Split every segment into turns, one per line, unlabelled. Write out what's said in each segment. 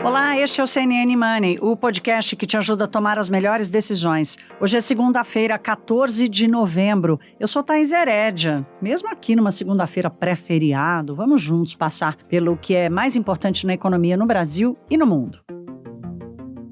Olá, este é o CNN Money, o podcast que te ajuda a tomar as melhores decisões. Hoje é segunda-feira, 14 de novembro. Eu sou Thaís Herédia. Mesmo aqui numa segunda-feira pré-feriado, vamos juntos passar pelo que é mais importante na economia no Brasil e no mundo.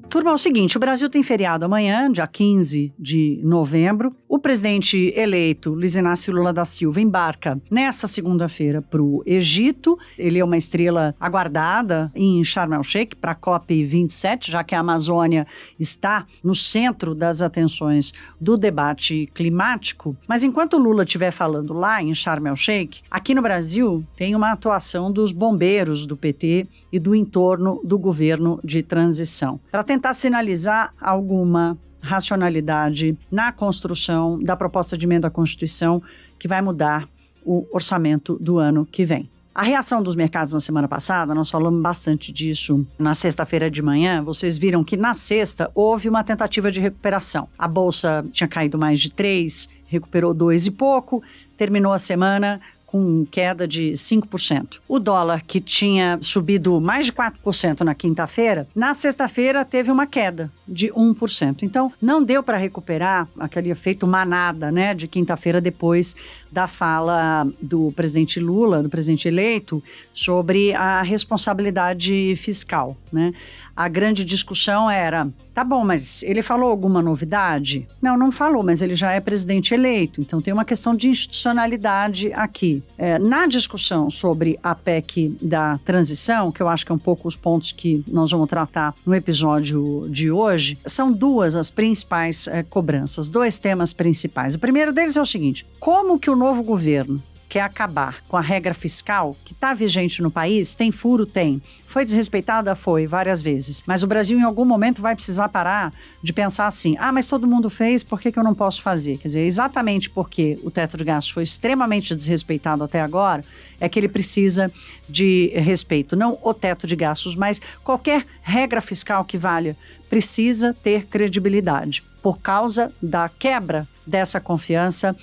Turma, é o seguinte, o Brasil tem feriado amanhã, dia 15 de novembro. O presidente eleito, Luiz Inácio Lula da Silva, embarca nesta segunda-feira para o Egito. Ele é uma estrela aguardada em Sharm el-Sheikh para a COP27, já que a Amazônia está no centro das atenções do debate climático. Mas enquanto o Lula estiver falando lá em Sharm el-Sheikh, aqui no Brasil tem uma atuação dos bombeiros do PT e do entorno do governo de transição, para tentar sinalizar alguma racionalidade na construção da proposta de emenda à Constituição que vai mudar o orçamento do ano que vem. A reação dos mercados na semana passada, nós falamos bastante disso na sexta-feira de manhã, vocês viram que na sexta houve uma tentativa de recuperação. A Bolsa tinha caído mais de 3, recuperou 2 e pouco, terminou a semana com queda de 5%. O dólar, que tinha subido mais de 4% na quinta-feira, na sexta-feira teve uma queda de 1%. Então, não deu para recuperar aquele efeito manada, né, de quinta-feira depois da fala do presidente Lula, do presidente eleito, sobre a responsabilidade fiscal, né? A grande discussão era, tá bom, mas ele falou alguma novidade? Não falou, mas ele já é presidente eleito, então tem uma questão de institucionalidade aqui. Na discussão sobre a PEC da transição, que eu acho que é um pouco os pontos que nós vamos tratar no episódio de hoje, são duas as principais cobranças, 2 temas principais. O primeiro deles é o seguinte: como que o novo governo quer acabar com a regra fiscal que está vigente no país? Tem furo? Tem. Foi desrespeitada? Foi, várias vezes. Mas o Brasil em algum momento vai precisar parar de pensar assim, mas todo mundo fez, por que eu não posso fazer? Quer dizer, exatamente porque o teto de gastos foi extremamente desrespeitado até agora, é que ele precisa de respeito. Não o teto de gastos, mas qualquer regra fiscal que valha precisa ter credibilidade por causa da quebra dessa confiança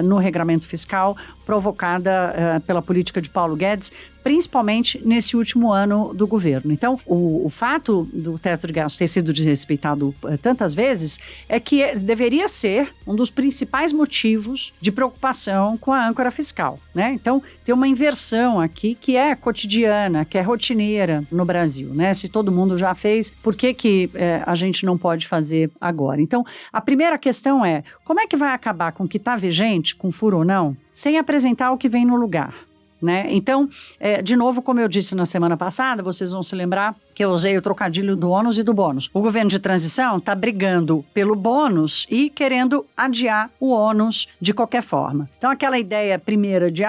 no regramento fiscal provocada pela política de Paulo Guedes, principalmente nesse último ano do governo. Então, o fato do teto de gastos ter sido desrespeitado tantas vezes é que deveria ser um dos principais motivos de preocupação com a âncora fiscal, né? Então, tem uma inversão aqui que é cotidiana, que é rotineira no Brasil, né? Se todo mundo já fez, por que a gente não pode fazer agora? Então, a primeira questão é, como é que vai acabar com o que está vigente, com furo ou não, sem apresentar o que vem no lugar, né? Então, de novo, como eu disse na semana passada, vocês vão se lembrar que eu usei o trocadilho do ônus e do bônus. O governo de transição está brigando pelo bônus e querendo adiar o ônus de qualquer forma. Então, aquela ideia primeira de,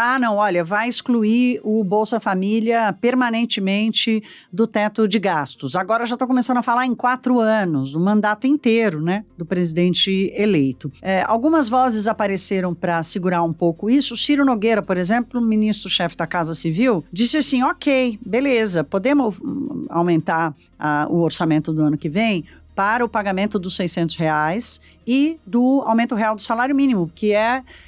vai excluir o Bolsa Família permanentemente do teto de gastos. Agora já estou começando a falar em 4 anos, o mandato inteiro, né, do presidente eleito. Algumas vozes apareceram para segurar um pouco isso. O Ciro Nogueira, por exemplo, o ministro-chefe da Casa Civil, disse assim, ok, beleza, podemos aumentar o orçamento do ano que vem para o pagamento dos R$600 e do aumento real do salário mínimo, que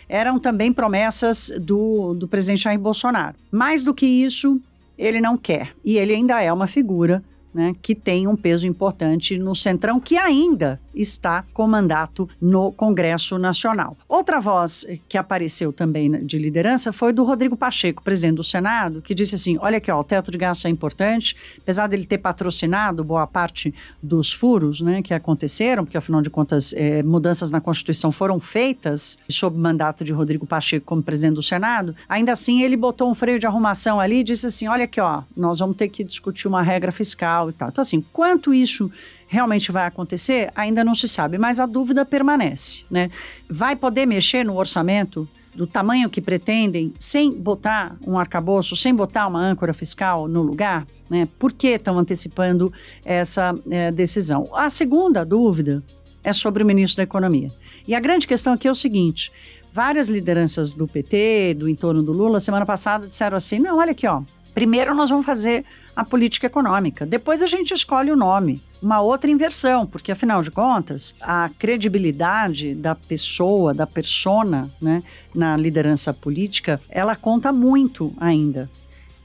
eram também promessas do presidente Jair Bolsonaro. Mais do que isso, ele não quer. E ele ainda é uma figura, né, que tem um peso importante no Centrão, que ainda está com mandato no Congresso Nacional. Outra voz que apareceu também de liderança foi do Rodrigo Pacheco, presidente do Senado, que disse assim, olha aqui, o teto de gastos é importante, apesar dele ter patrocinado boa parte dos furos, né, que aconteceram, porque afinal de contas mudanças na Constituição foram feitas sob mandato de Rodrigo Pacheco como presidente do Senado, ainda assim ele botou um freio de arrumação ali e disse assim, olha aqui, nós vamos ter que discutir uma regra fiscal e tal. Então assim, quanto isso realmente vai acontecer, ainda não se sabe, mas a dúvida permanece, né? Vai poder mexer no orçamento do tamanho que pretendem, sem botar um arcabouço, sem botar uma âncora fiscal no lugar, né? Por que estão antecipando essa decisão? A segunda dúvida é sobre o ministro da Economia. E a grande questão aqui é o seguinte, várias lideranças do PT, do entorno do Lula, semana passada disseram assim, não, olha aqui, primeiro nós vamos fazer a política econômica, depois a gente escolhe o nome. Uma outra inversão, porque afinal de contas, a credibilidade da pessoa, da persona, né, na liderança política, ela conta muito ainda.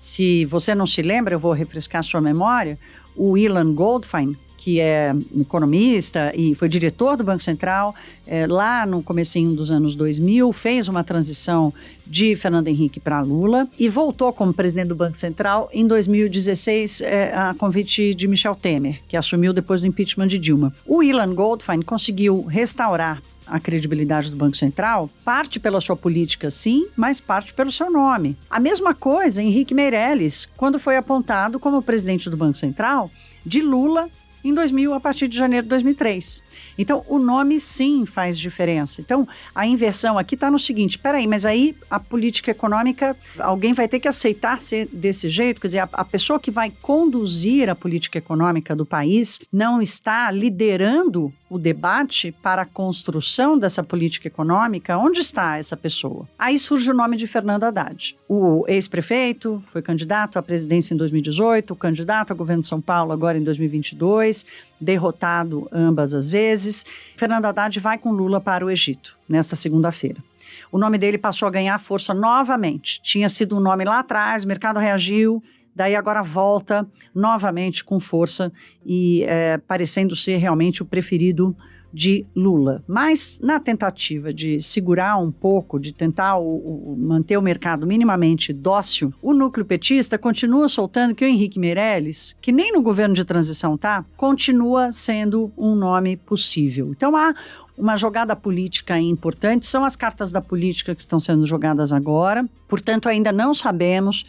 Se você não se lembra, eu vou refrescar sua memória, o Ilan Goldfein, que é economista e foi diretor do Banco Central, lá no comecinho dos anos 2000, fez uma transição de Fernando Henrique para Lula e voltou como presidente do Banco Central em 2016, a convite de Michel Temer, que assumiu depois do impeachment de Dilma. O Ilan Goldfein conseguiu restaurar a credibilidade do Banco Central, parte pela sua política, sim, mas parte pelo seu nome. A mesma coisa, Henrique Meirelles, quando foi apontado como presidente do Banco Central de Lula em 2000, a partir de janeiro de 2003. Então, o nome sim faz diferença. Então, a inversão aqui está no seguinte, peraí, mas aí a política econômica, alguém vai ter que aceitar ser desse jeito? Quer dizer, a pessoa que vai conduzir a política econômica do país não está liderando o debate para a construção dessa política econômica. Onde está essa pessoa? Aí surge o nome de Fernando Haddad. O ex-prefeito foi candidato à presidência em 2018, candidato ao governo de São Paulo agora em 2022, derrotado ambas as vezes. Fernando Haddad vai com Lula para o Egito, nesta segunda-feira. O nome dele passou a ganhar força novamente. Tinha sido um nome lá atrás, o mercado reagiu, daí agora volta novamente com força e parecendo ser realmente o preferido de Lula. Mas na tentativa de segurar um pouco, de tentar manter o mercado minimamente dócil, o núcleo petista continua soltando que o Henrique Meirelles, que nem no governo de transição continua sendo um nome possível. Então há uma jogada política importante, são as cartas da política que estão sendo jogadas agora, portanto ainda não sabemos,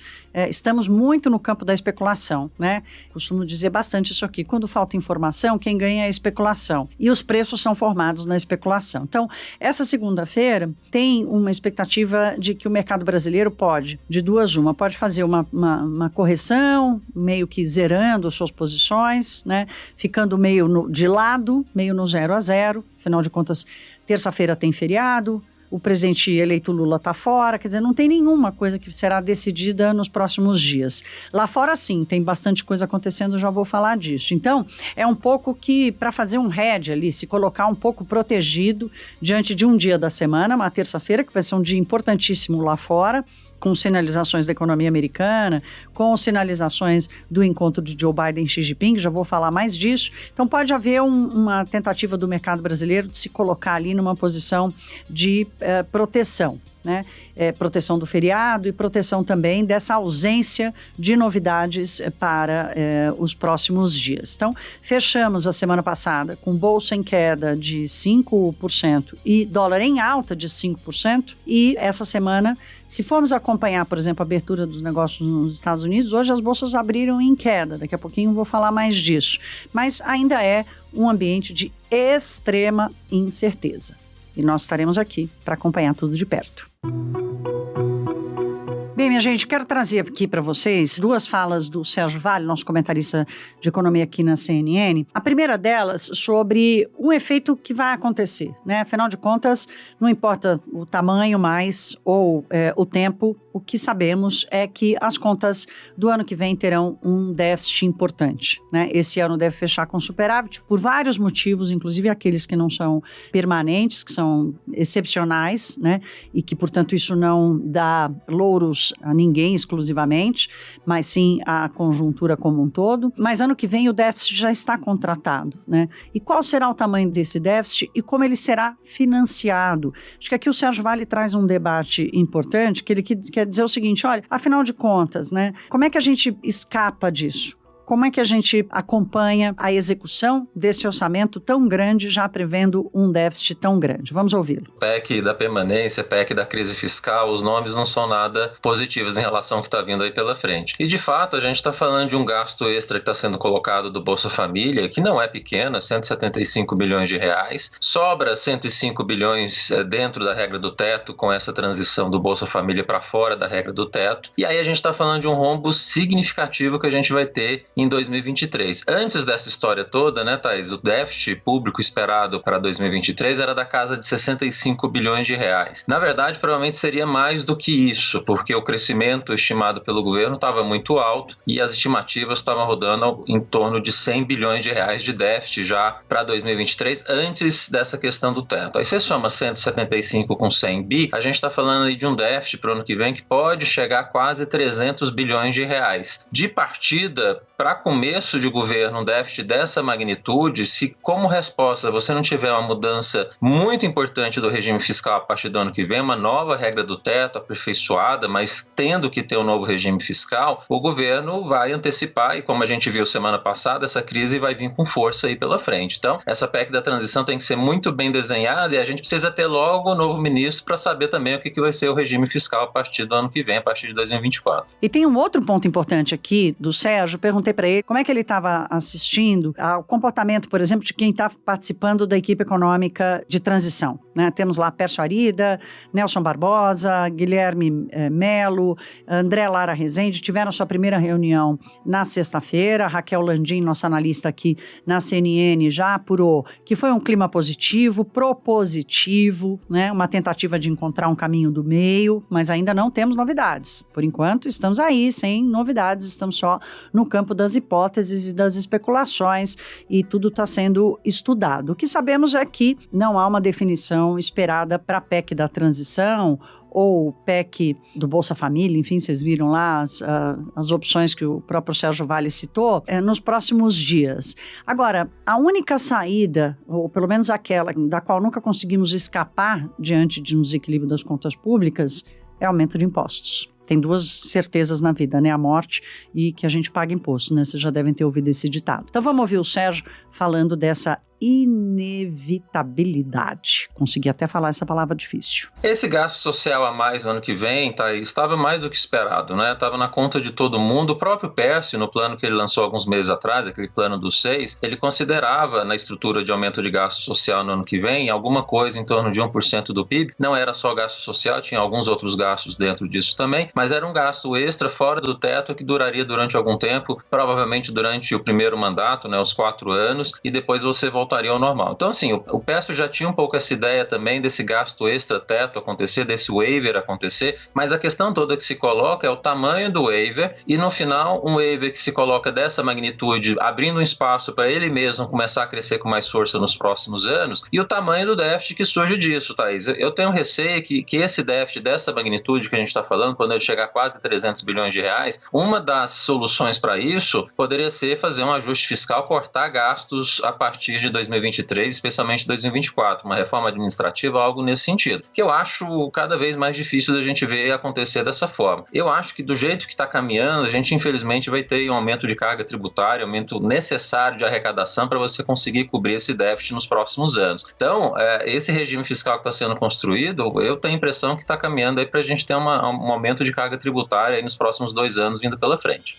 estamos muito no campo da especulação, né? Costumo dizer bastante isso aqui, quando falta informação, quem ganha é a especulação, e os preços são formados na especulação. Então, essa segunda-feira tem uma expectativa de que o mercado brasileiro pode, de duas uma, pode fazer uma correção, meio que zerando as suas posições, né? Ficando meio de lado, meio no 0 a 0, afinal de contas, terça-feira tem feriado, o presidente eleito Lula está fora, quer dizer, não tem nenhuma coisa que será decidida nos próximos dias. Lá fora, sim, tem bastante coisa acontecendo, já vou falar disso. Então, é um pouco que, para fazer um hedge ali, se colocar um pouco protegido diante de um dia da semana, uma terça-feira, que vai ser um dia importantíssimo lá fora, com sinalizações da economia americana, com sinalizações do encontro de Joe Biden e Xi Jinping, já vou falar mais disso. Então pode haver uma tentativa do mercado brasileiro de se colocar ali numa posição de proteção, né? Proteção do feriado e proteção também dessa ausência de novidades para os próximos dias. Então, fechamos a semana passada com bolsa em queda de 5% e dólar em alta de 5%, e essa semana, se formos acompanhar, por exemplo, a abertura dos negócios nos Estados Unidos, hoje as bolsas abriram em queda, daqui a pouquinho eu vou falar mais disso, mas ainda é um ambiente de extrema incerteza. E nós estaremos aqui para acompanhar tudo de perto. Bem, minha gente, quero trazer aqui para vocês duas falas do Sérgio Vale, nosso comentarista de economia aqui na CNN. A primeira delas sobre um efeito que vai acontecer, né? Afinal de contas, não importa o tamanho mais ou o tempo, o que sabemos é que as contas do ano que vem terão um déficit importante, né? Esse ano deve fechar com superávit por vários motivos, inclusive aqueles que não são permanentes, que são excepcionais, né? E que, portanto, isso não dá louros a ninguém exclusivamente, mas sim à conjuntura como um todo. Mas ano que vem o déficit já está contratado, né? E qual será o tamanho desse déficit e como ele será financiado? Acho que aqui o Sérgio Vale traz um debate importante, que ele quer dizer o seguinte, olha, afinal de contas, né? Como é que a gente escapa disso? Como é que a gente acompanha a execução desse orçamento tão grande, já prevendo um déficit tão grande? Vamos ouvi-lo.
PEC da permanência, PEC da crise fiscal, os nomes não são nada positivos em relação ao que está vindo aí pela frente. E, de fato, a gente está falando de um gasto extra que está sendo colocado do Bolsa Família, que não é pequeno, 175 bilhões de reais. Sobra 105 bilhões dentro da regra do teto, com essa transição do Bolsa Família para fora da regra do teto. E aí a gente está falando de um rombo significativo que a gente vai ter em 2023. Antes dessa história toda, né, Thaís, o déficit público esperado para 2023 era da casa de 65 bilhões de reais. Na verdade, provavelmente seria mais do que isso, porque o crescimento estimado pelo governo estava muito alto e as estimativas estavam rodando em torno de 100 bilhões de reais de déficit já para 2023, antes dessa questão do teto. Aí você soma 175 com 100 bi, a gente está falando aí de um déficit para o ano que vem que pode chegar a quase 300 bilhões de reais. De partida, para começo de governo, um déficit dessa magnitude, se como resposta você não tiver uma mudança muito importante do regime fiscal a partir do ano que vem, uma nova regra do teto aperfeiçoada, mas tendo que ter um novo regime fiscal, o governo vai antecipar e, como a gente viu semana passada, essa crise vai vir com força aí pela frente. Então, essa PEC da transição tem que ser muito bem desenhada e a gente precisa ter logo o novo ministro para saber também o que vai ser o regime fiscal a partir do ano que vem, a partir de 2024.
E tem um outro ponto importante aqui do Sérgio, perguntei para ele como é que ele estava assistindo ao comportamento, por exemplo, de quem está participando da equipe econômica de transição, né? Temos lá Pércio Arida, Nelson Barbosa, Guilherme Melo, André Lara Rezende, tiveram sua primeira reunião na sexta-feira. Raquel Landim, nossa analista aqui na CNN, já apurou que foi um clima positivo, propositivo, né? Uma tentativa de encontrar um caminho do meio, mas ainda não temos novidades. Por enquanto, estamos aí, sem novidades, estamos só no campo das hipóteses e das especulações e tudo está sendo estudado. O que sabemos é que não há uma definição esperada para a PEC da transição ou PEC do Bolsa Família, enfim, vocês viram lá as opções que o próprio Sérgio Vale citou, nos próximos dias. Agora, a única saída, ou pelo menos aquela da qual nunca conseguimos escapar diante de um desequilíbrio das contas públicas, é aumento de impostos. Tem duas certezas na vida, né? A morte e que a gente paga imposto, né? Vocês já devem ter ouvido esse ditado. Então vamos ouvir o Sérgio falando dessa inevitabilidade. Consegui até falar essa palavra difícil.
Esse gasto social a mais no ano que vem, Thaís, estava mais do que esperado, né? Estava na conta de todo mundo. O próprio Pércio, no plano que ele lançou alguns meses atrás, aquele plano dos 6, ele considerava na estrutura de aumento de gasto social no ano que vem alguma coisa em torno de 1% do PIB. Não era só gasto social, tinha alguns outros gastos dentro disso também, mas era um gasto extra fora do teto que duraria durante algum tempo, provavelmente durante o primeiro mandato, né, os 4 anos, e depois você voltaria ao normal. Então, assim, o Pércio já tinha um pouco essa ideia também desse gasto extra-teto acontecer, desse waiver acontecer, mas a questão toda que se coloca é o tamanho do waiver e, no final, um waiver que se coloca dessa magnitude, abrindo um espaço para ele mesmo começar a crescer com mais força nos próximos anos, e o tamanho do déficit que surge disso, Thaís. Eu tenho receio que esse déficit dessa magnitude que a gente está falando, quando ele chegar a quase 300 bilhões de reais, uma das soluções para isso poderia ser fazer um ajuste fiscal, cortar gastos a partir de 2023, especialmente 2024, uma reforma administrativa, algo nesse sentido, que eu acho cada vez mais difícil da gente ver acontecer dessa forma. Eu acho que do jeito que está caminhando, a gente infelizmente vai ter um aumento de carga tributária, aumento necessário de arrecadação para você conseguir cobrir esse déficit nos próximos anos. Então, esse regime fiscal que está sendo construído, eu tenho a impressão que está caminhando aí para a gente ter um aumento de carga tributária aí nos próximos 2 anos vindo pela frente.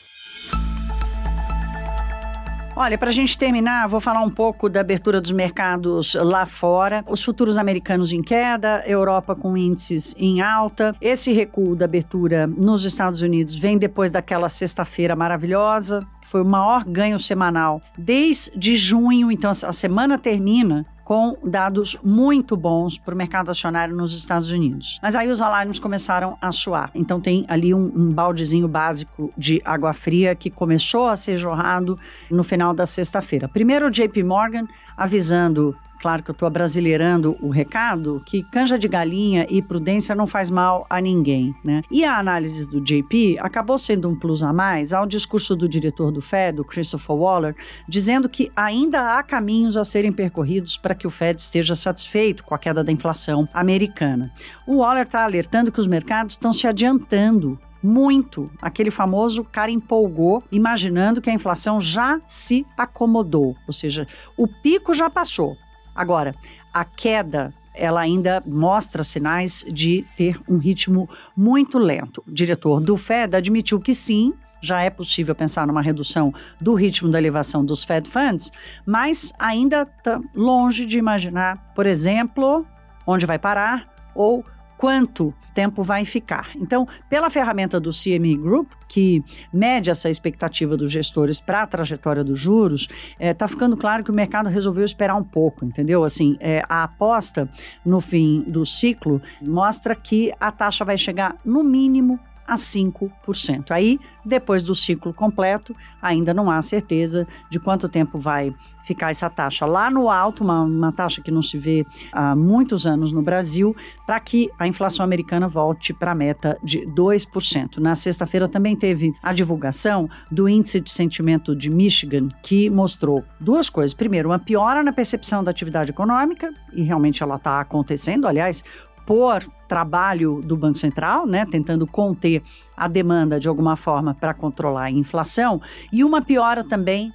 Olha, para a gente terminar, vou falar um pouco da abertura dos mercados lá fora. Os futuros americanos em queda, Europa com índices em alta. Esse recuo da abertura nos Estados Unidos vem depois daquela sexta-feira maravilhosa, que foi o maior ganho semanal desde junho. Então, a semana termina com dados muito bons para o mercado acionário nos Estados Unidos. Mas aí os alarmes começaram a soar. Então tem ali um baldezinho básico de água fria que começou a ser jorrado no final da sexta-feira. Primeiro o JP Morgan avisando, claro que eu estou abrasileirando o recado, que canja de galinha e prudência não faz mal a ninguém, né? E a análise do JP acabou sendo um plus a mais ao discurso do diretor do Fed, o Christopher Waller, dizendo que ainda há caminhos a serem percorridos para que o Fed esteja satisfeito com a queda da inflação americana. O Waller está alertando que os mercados estão se adiantando muito. Aquele famoso cara empolgou, imaginando que a inflação já se acomodou, ou seja, o pico já passou. Agora, a queda, ela ainda mostra sinais de ter um ritmo muito lento. O diretor do Fed admitiu que sim, já é possível pensar numa redução do ritmo da elevação dos Fed Funds, mas ainda está longe de imaginar, por exemplo, onde vai parar ou quanto tempo vai ficar. Então, pela ferramenta do CME Group, que mede essa expectativa dos gestores para a trajetória dos juros, está ficando claro que o mercado resolveu esperar um pouco, entendeu? Assim, a aposta no fim do ciclo mostra que a taxa vai chegar no mínimo a 5%. Aí, depois do ciclo completo, ainda não há certeza de quanto tempo vai ficar essa taxa lá no alto, uma taxa que não se vê há muitos anos no Brasil, para que a inflação americana volte para a meta de 2%. Na sexta-feira também teve a divulgação do índice de sentimento de Michigan, que mostrou duas coisas. Primeiro, uma piora na percepção da atividade econômica, e realmente ela está acontecendo, aliás, por trabalho do Banco Central, né, tentando conter a demanda de alguma forma para controlar a inflação, e uma piora também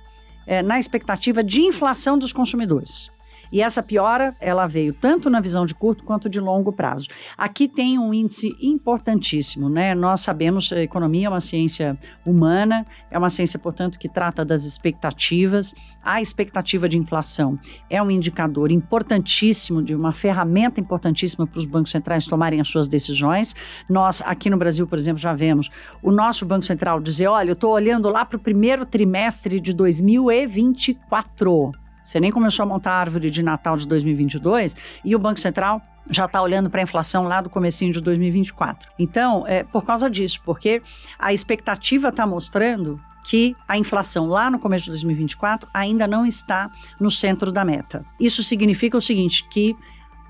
na expectativa de inflação dos consumidores. E essa piora, ela veio tanto na visão de curto quanto de longo prazo. Aqui tem um índice importantíssimo, né? Nós sabemos que a economia é uma ciência humana, é uma ciência, portanto, que trata das expectativas. A expectativa de inflação é um indicador importantíssimo, de uma ferramenta importantíssima para os bancos centrais tomarem as suas decisões. Nós, aqui no Brasil, por exemplo, já vemos o nosso Banco Central dizer, olha, eu estou olhando lá para o primeiro trimestre de 2024. Você nem começou a montar a árvore de Natal de 2022 e o Banco Central já está olhando para a inflação lá do comecinho de 2024. Então, por causa disso, porque a expectativa está mostrando que a inflação lá no começo de 2024 ainda não está no centro da meta. Isso significa o seguinte, que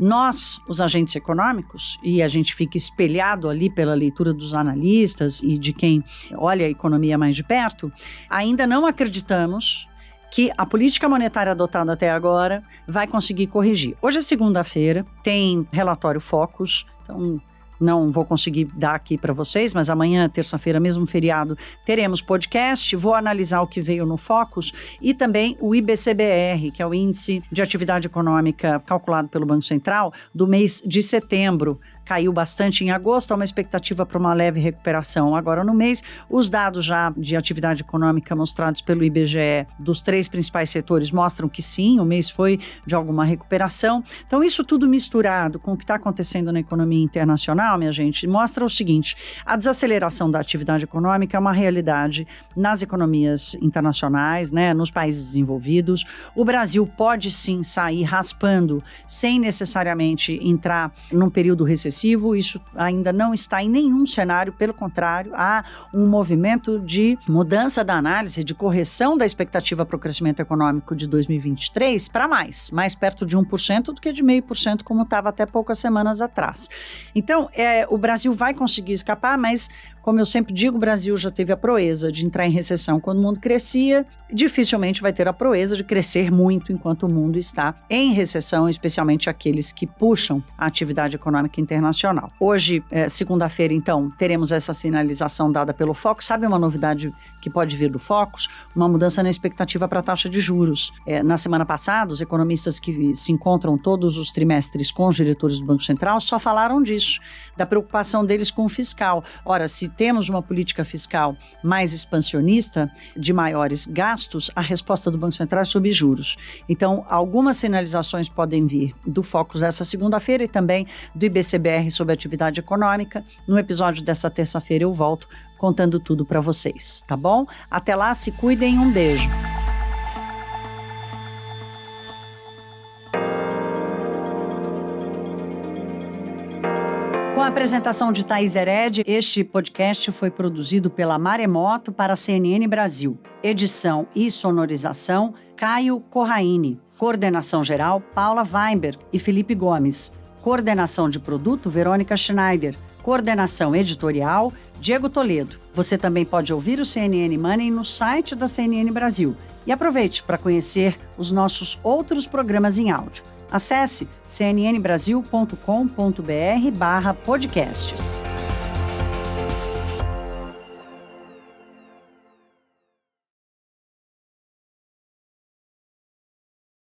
nós, os agentes econômicos, e a gente fica espelhado ali pela leitura dos analistas e de quem olha a economia mais de perto, ainda não acreditamos que a política monetária adotada até agora vai conseguir corrigir. Hoje é segunda-feira, tem relatório Focus, então não vou conseguir dar aqui para vocês, mas amanhã, terça-feira, mesmo feriado, teremos podcast, vou analisar o que veio no Focus e também o IBCBR, que é o Índice de Atividade Econômica calculado pelo Banco Central do mês de setembro. Caiu bastante em agosto, há uma expectativa para uma leve recuperação agora no mês. Os dados já de atividade econômica mostrados pelo IBGE dos 3 principais setores mostram que sim, o mês foi de alguma recuperação. Então, isso tudo misturado com o que está acontecendo na economia internacional, minha gente, mostra o seguinte, a desaceleração da atividade econômica é uma realidade nas economias internacionais, né, nos países desenvolvidos. O Brasil pode sim sair raspando sem necessariamente entrar num período recessivo. Isso ainda não está em nenhum cenário, pelo contrário, há um movimento de mudança da análise, de correção da expectativa para o crescimento econômico de 2023 para mais perto de 1% do que de 0,5%, como estava até poucas semanas atrás. Então, o Brasil vai conseguir escapar, mas, como eu sempre digo, o Brasil já teve a proeza de entrar em recessão quando o mundo crescia, dificilmente vai ter a proeza de crescer muito enquanto o mundo está em recessão, especialmente aqueles que puxam a atividade econômica internacional. Hoje, segunda-feira, então, teremos essa sinalização dada pelo Focus. Sabe uma novidade que pode vir do Focus? Uma mudança na expectativa para a taxa de juros. Na semana passada, os economistas que se encontram todos os trimestres com os diretores do Banco Central só falaram disso, da preocupação deles com o fiscal. Ora, se temos uma política fiscal mais expansionista, de maiores gastos, a resposta do Banco Central é subir juros. Então, algumas sinalizações podem vir do Focus dessa segunda-feira e também do IBCBR sobre atividade econômica. No episódio dessa terça-feira eu volto contando tudo para vocês, tá bom? Até lá, se cuidem, um beijo. Com a apresentação de Thaís Hered, este podcast foi produzido pela Maremoto para a CNN Brasil. Edição e sonorização, Caio Corraine. Coordenação geral, Paula Weinberg e Felipe Gomes. Coordenação de produto, Verônica Schneider. Coordenação editorial, Diego Toledo. Você também pode ouvir o CNN Money no site da CNN Brasil. E aproveite para conhecer os nossos outros programas em áudio. Acesse cnnbrasil.com.br/podcasts.